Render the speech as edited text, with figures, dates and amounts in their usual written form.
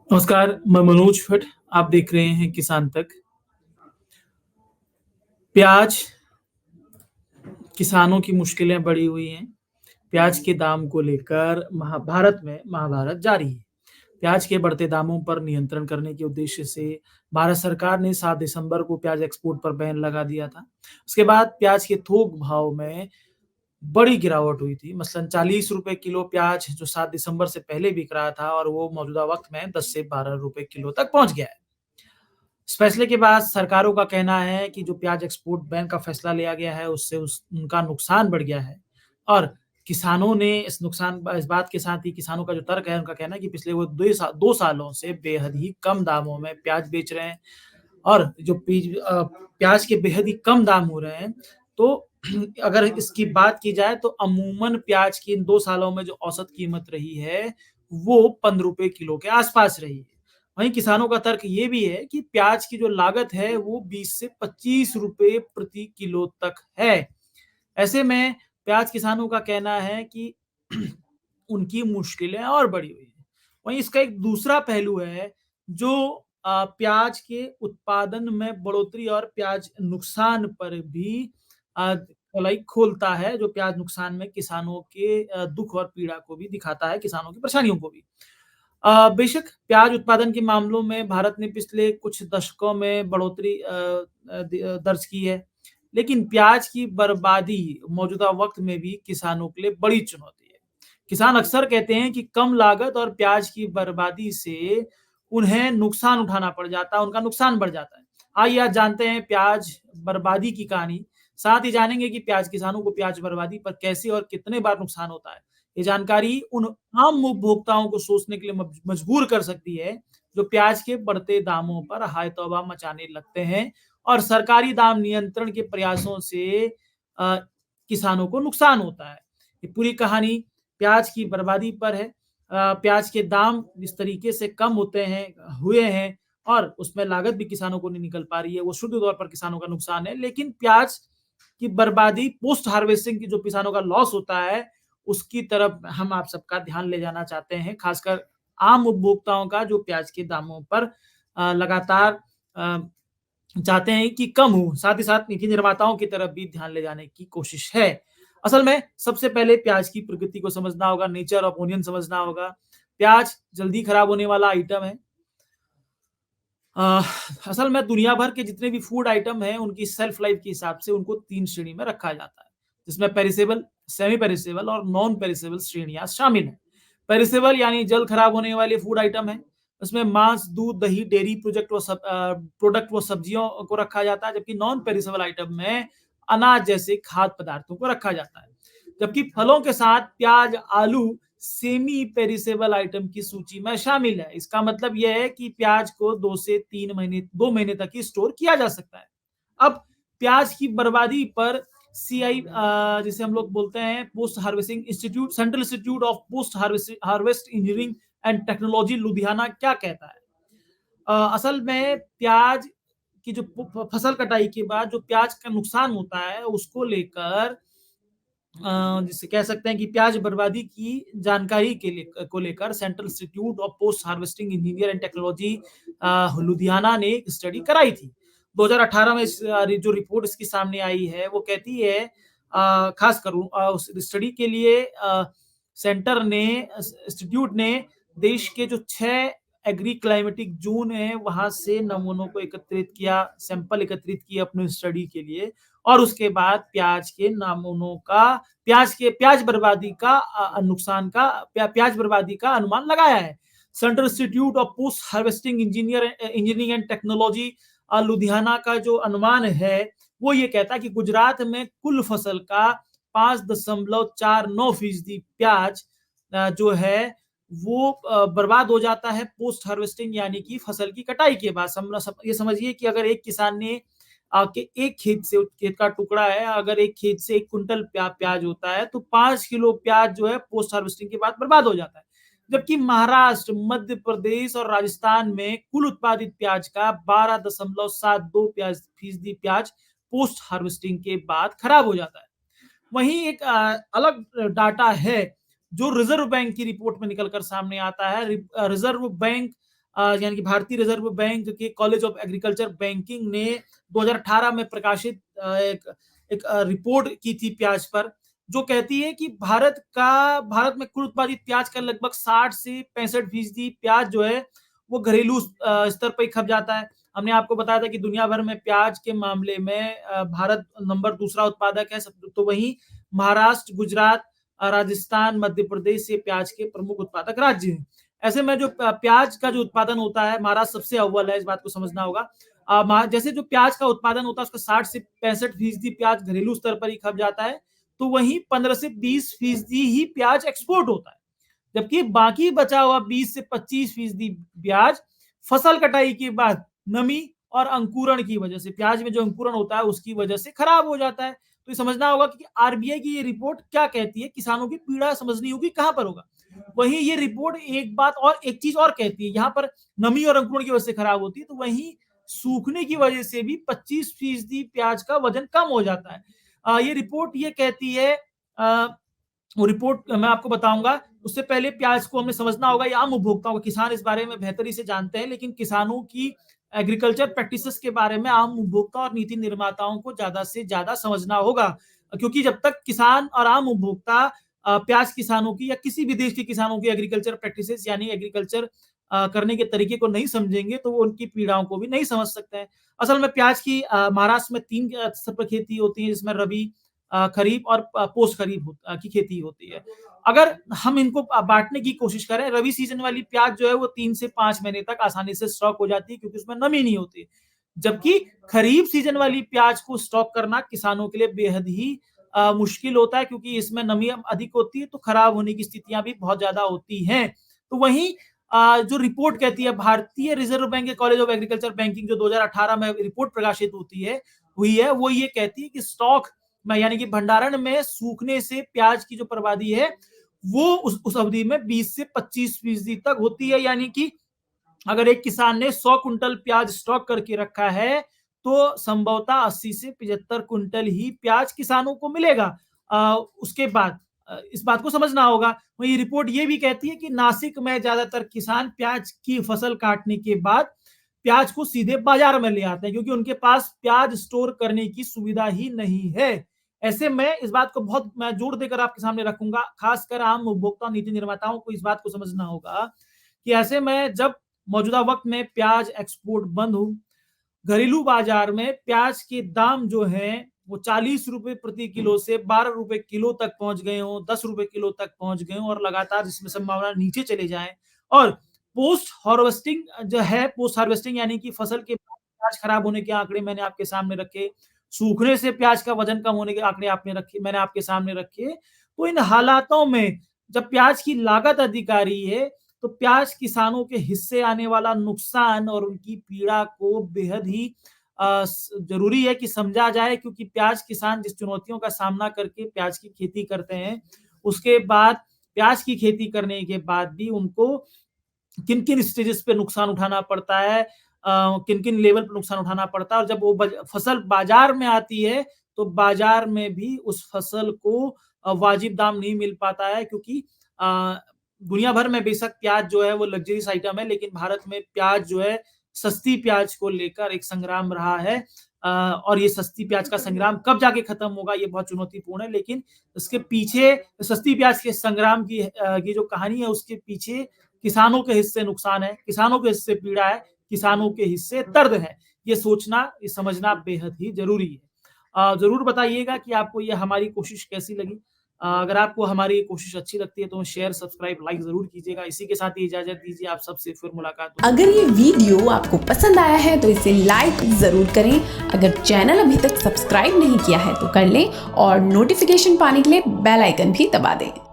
नमस्कार, मैं मनोज भट्ट। आप देख रहे हैं किसान तक। प्याज किसानों की मुश्किलें बढ़ी हुई हैं। प्याज के दाम को लेकर महाभारत में महाभारत जारी है। प्याज के बढ़ते दामों पर नियंत्रण करने के उद्देश्य से भारत सरकार ने 7 दिसंबर को प्याज एक्सपोर्ट पर बैन लगा दिया था। उसके बाद प्याज के थोक भाव में बड़ी गिरावट हुई थी। मसलन ₹40 किलो प्याज जो 7 दिसंबर से पहले बिक रहा था और वो मौजूदा वक़्त में 10 से ₹12 किलो तक पहुँच गया है। इस फैसले के बाद सरकारों का कहना है कि जो प्याज एक्सपोर्ट बैन का फैसला लिया गया है, उससे उनका नुकसान बढ़ गया है और किसानों ने इस बात के साथ ही किसानों का जो तर्क है, उनका कहना है कि पिछले वो 2 सालों से बेहद ही कम दामों में प्याज बेच रहे हैं और जो प्याज के बेहद ही कम दाम हो रहे हैं, तो अगर इसकी बात की जाए तो अमूमन प्याज की इन 2 सालों में जो औसत कीमत रही है, वो ₹15 किलो के आस-पास रही है। वहीं किसानों का तर्क ये भी है कि प्याज की जो लागत है वो 20 से ₹25 प्रति किलो तक है। ऐसे में प्याज किसानों का कहना है कि उनकी मुश्किलें और बढ़ी हुई हैं। वहीं इसका एक दूसरा पहलू है जो प्याज के उत्पादन में बढ़ोतरी और प्याज नुकसान पर भी लाइक खोलता है, जो प्याज नुकसान में किसानों के दुःख और पीड़ा को भी दिखाता है, किसानों की परेशानियों को भी। बेशक प्याज उत्पादन के मामलों में भारत ने पिछले कुछ दशकों में बढ़ोतरी दर्ज की है, लेकिन प्याज की बर्बादी मौजूदा वक़्त में भी किसानों के लिए बड़ी चुनौती है। किसान अक्सर कहते हैं कि कम लागत और प्याज की बर्बादी से उन्हें नुकसान उठाना पड़ जाता है, उनका नुकसान बढ़ जाता है। आइए आज जानते हैं प्याज बर्बादी की कहानी, साथ ही जानेंगे कि प्याज किसानों को प्याज बर्बादी पर कैसे और कितने बार नुकसान होता है। ये जानकारी उन आम उपभोक्ताओं को सोचने के लिए मजबूर कर सकती है, जो प्याज के बढ़ते दामों पर हाय तौबा मचाने लगते हैं और सरकारी दाम नियंत्रण के प्रयासों से अ, किसानों को नुकसान होता है। ये पूरी कहानी प्याज की बर्बादी पर है। प्याज के दाम जिस तरीके से कम हुए हैं और उसमें लागत भी किसानों को नहीं निकल पा रही है, वो शुद्ध तौर पर किसानों का नुकसान है। लेकिन प्याज की बर्बादी पोस्ट हार्वेस्टिंग की जो किसानों का लॉस होता है, उसकी तरफ हम आप सबका ध्यान ले जाना चाहते हैं, खासकर आम उपभोक्ताओं का जो प्याज के दामों पर लगातार अ, चाहते हैं कि कम हो, साथ ही साथ नीति निर्माताओं की तरफ भी ध्यान ले जाने की कोशिश है। असल में सबसे पहले प्याज की प्रकृति को समझना होगा, नेचर ऑफ ओनियन समझना होगा। प्याज जल्दी खराब होने वाला आइटम है। अ, असल में दुनिया भर के जितने भी फूड आइटम हैं, उनकी शेल्फ लाइफ के हिसाब से उनको 3 श्रेणी में रखा जाता है, जिसमें पेरिसेबल, सेमी पेरिसेबल और नॉन पेरिसेबल श्रेणियाँ शामिल हैं। पेरिसेबल यानी जल्द खराब होने वाले फूड आइटम हैं, उसमें मांस, दूध, दही, डेयरी प्रोडक्ट व सब्जियों को रखा जाता है, जबकि नॉन पेरिसेबल आइटम में अनाज जैसे खाद्य पदार्थों को रखा जाता है। जबकि फलों के साथ प्याज, आलू सेमी पेरिसेबल आइटम की सूची में शामिल है। इसका मतलब यह है कि प्याज को 2 महीने तक ही स्टोर किया जा सकता है। अब प्याज की बर्बादी पर सीआई जिसे हम लोग बोलते हैं post harvesting institute central institute of post harvest engineering and technology Ludhiana क्या कहता है? असल में प्याज की जो फसल कटाई के बाद जो प्याज का नुकसान होता है उसको लेकर जिसे कह सकते हैं कि प्याज बर्बादी की जानकारी को लेकर central institute of post harvesting engineer and technology Ludhiana ने एक स्टडी कराई थी। 2018 में जो रिपोर्ट इसकी सामने आई है वो कहती है खास कर उस स्टडी के लिए सेंटर ने इंस्टीट्यूट ने देश के जो 6 एग्री क्लाइमेटिक जोन है वहां से नमूनों को एकत्रित किया, सैंपल एकत्रित किए अपनी स्टडी के लिए और उसके बाद प्याज के नमूनों का प्याज बर्बादी का नुकसान का प्याज बर्बादी का अनुमान लगाया है। Central institute of post harvesting engineering and technology Ludhiana का जो अनुमान है वो ये कहता है कि गुजरात में कुल फसल का 5.49% प्याज जो है वो बर्बाद हो जाता है पोस्ट हार्वेस्टिंग यानी कि फसल की कटाई के बाद। ये समझिए कि अगर एक किसान ने के एक खेत का टुकड़ा है, अगर एक खेत से 1 कुंटल प्याज होता है, तो 5 किलो प्याज जो है पोस्ट हार्वेस्टिंग के बाद बर्बाद हो जाता है। जबकि महाराष्ट्र, मध्य प्रदेश और राजस्थान में कुल उत्पादित प्याज का 12.72 फीसदी प्याज पोस्ट हार्वेस्टिंग के बाद खराब हो जाता है। वहीं एक अलग डाटा है जो रिजर्व बैंक की रिपोर्ट में निकल कर सामने आता है। रिजर्व बैंक यानी कि भारतीय रिजर्व बैंक के कॉलेज ऑफ एग्रीकल्चर बैंकिंग ने 2018 में प्रकाशित एक रिपोर्ट की थी प्याज पर, जो कहती है कि भारत में कुल उत्पादित प्याज का लगभग 60 से 65% प्याज जो है वो घरेलू स्तर पर ही खप जाता है। हमने आपको बताया था कि दुनिया भर में प्याज के मामले में भारत नंबर दूसरा उत्पादक है, तो वहीं महाराष्ट्र, गुजरात, राजस्थान, मध्य प्रदेश ये प्याज के प्रमुख उत्पादक राज्य हैं। ऐसे में जो प्याज का जो उत्पादन होता है, महाराष्ट्र सबसे अव्वल है, इस बात को समझना होगा। जैसे जो प्याज का उत्पादन होता है उसका 60 से 65% प्याज घरेलू स्तर पर ही खप जाता है, तो वहीं 15 से 20% ही प्याज एक्सपोर्ट होता है, जबकि बाकी बचा हुआ 20 से 25% प्याज फसल कटाई के बाद नमी और अंकुरण की वजह से, प्याज में जो अंकुरण होता है उसकी वजह से खराब हो जाता है। तो ये समझना होगा कि आरबीआई की ये रिपोर्ट क्या कहती है, किसानों की पीड़ा समझनी होगी कहां पर होगा। वहीं ये रिपोर्ट एक चीज और कहती है, यहाँ पर नमी और अंकुरण की वजह से खराब होती है, तो वहीं सूखने की वजह से भी 25% प्याज का वजन कम हो जाता है। ये रिपोर्ट ये कहती है, वो रिपोर्ट मैं आपको बताऊंगा, उससे पहले प्याज को हमें समझना होगा, ये आम उपभोक्ताओं को, किसान इस बारे में बेहतरी से जानते हैं, लेकिन किसानों की एग्रीकल्चर प्रैक्टिसेस के बारे में आम उपभोक्ता और नीति निर्माताओं को ज्यादा से ज्यादा समझना होगा, क्योंकि जब तक किसान और आम उपभोक्ता प्याज किसानों की या किसी भी देश के किसानों की एग्रीकल्चर प्रैक्टिसेस यानी एग्रीकल्चर करने के तरीके को नहीं समझेंगे, तो वो उनकी पीड़ाओं को भी नहीं समझ सकते हैं। असल में प्याज की महाराष्ट्र में 3 स्तर पर खेती होती है, जिसमें रबी, खरीफ और पोस्ट खरीफ की खेती होती है। अगर हम इनको बांटने की कोशिश करें, रबी सीजन वाली प्याज जो है वो 3 से 5 महीने तक आसानी से स्टॉक हो जाती है, क्योंकि उसमें नमी नहीं होती। जबकि खरीफ सीजन वाली प्याज को स्टॉक करना किसानों के लिए बेहद ही मुश्किल होता है, क्योंकि इसमें नमी अधिक होती है, तो खराब होने की स्थितियां भी बहुत ज्यादा होती हैं। तो वहीं जो रिपोर्ट कहती है, भारतीय रिजर्व बैंक के कॉलेज ऑफ एग्रीकल्चर बैंकिंग जो 2018 में रिपोर्ट प्रकाशित हुई है, वो ये कहती है कि स्टॉक में यानी कि भंडारण में सूखने से प्याज की जो बर्बादी है वो उस अवधि में 20 से 25% तक होती है। यानी कि अगर एक किसान ने 100 कुंटल प्याज स्टॉक करके रखा है, तो संभवतः 80 से 75 कुंटल ही प्याज किसानों को मिलेगा। उसके बाद इस बात को समझना होगा। वही रिपोर्ट ये भी कहती है कि नासिक में ज्यादातर किसान प्याज की फसल काटने के बाद प्याज को सीधे बाजार में ले आते हैं, क्योंकि उनके पास प्याज स्टोर करने की सुविधा ही नहीं है। ऐसे में इस बात को बहुत मैं जोर देकर आपके सामने रखूंगा, खासकर आम उपभोक्ता नीति निर्माताओं को इस बात को समझना होगा कि ऐसे में जब मौजूदा वक्त में प्याज एक्सपोर्ट बंद हो, घरेलू बाजार में प्याज के दाम जो है वो 40 रुपए प्रति किलो से 12 रुपए किलो तक पहुंच गए हो, 10 रुपए किलो तक पहुंच गए हो, और लगातार इसमें संभावना नीचे चले जाए। और पोस्ट हार्वेस्टिंग जो है, पोस्ट हार्वेस्टिंग यानी कि फसल के बाद प्याज खराब होने के आंकड़े मैंने आपके सामने रखे, सूखने से प्याज का वजन कम होने के आंकड़े मैंने आपके सामने रखे। तो इन हालातों में जब प्याज की लागत अधिक आ रही है, तो प्याज किसानों के हिस्से आने वाला नुकसान और उनकी पीड़ा को बेहद ही जरूरी है कि समझा जाए, क्योंकि प्याज किसान जिस चुनौतियों का सामना करके प्याज की खेती करते हैं, उसके बाद प्याज की खेती करने के बाद भी उनको किन किन स्टेजेस पे नुकसान उठाना पड़ता है, किन किन लेवल पर नुकसान उठाना पड़ता है, और जब वो फसल बाजार में आती है तो बाजार में भी उस फसल को वाजिब दाम नहीं मिल पाता है, क्योंकि दुनिया भर में बेशक प्याज जो है वो लग्जरीज आइटम है, लेकिन भारत में प्याज जो है सस्ती प्याज को लेकर एक संग्राम रहा है। और ये सस्ती प्याज का संग्राम कब जाके खत्म होगा, ये बहुत चुनौतीपूर्ण है। लेकिन इसके पीछे सस्ती प्याज के संग्राम की जो कहानी है, उसके पीछे किसानों के हिस्से नुकसान है, किसानों के हिस्से पीड़ा है, किसानों के हिस्से दर्द है। ये सोचना, ये समझना बेहद ही जरूरी है। जरूर बताइएगा कि आपको ये हमारी कोशिश कैसी लगी। अगर आपको हमारी कोशिश अच्छी लगती है तो शेयर, सब्सक्राइब, लाइक जरूर कीजिएगा। इसी के साथ ही इजाजत दीजिए, आप सबसे फिर मुलाकात होगी। अगर ये वीडियो आपको पसंद आया है तो इसे लाइक जरूर करें। अगर चैनल अभी तक सब्सक्राइब नहीं किया है तो कर लें, और नोटिफिकेशन पाने के लिए बेल आइकन भी दबा दें।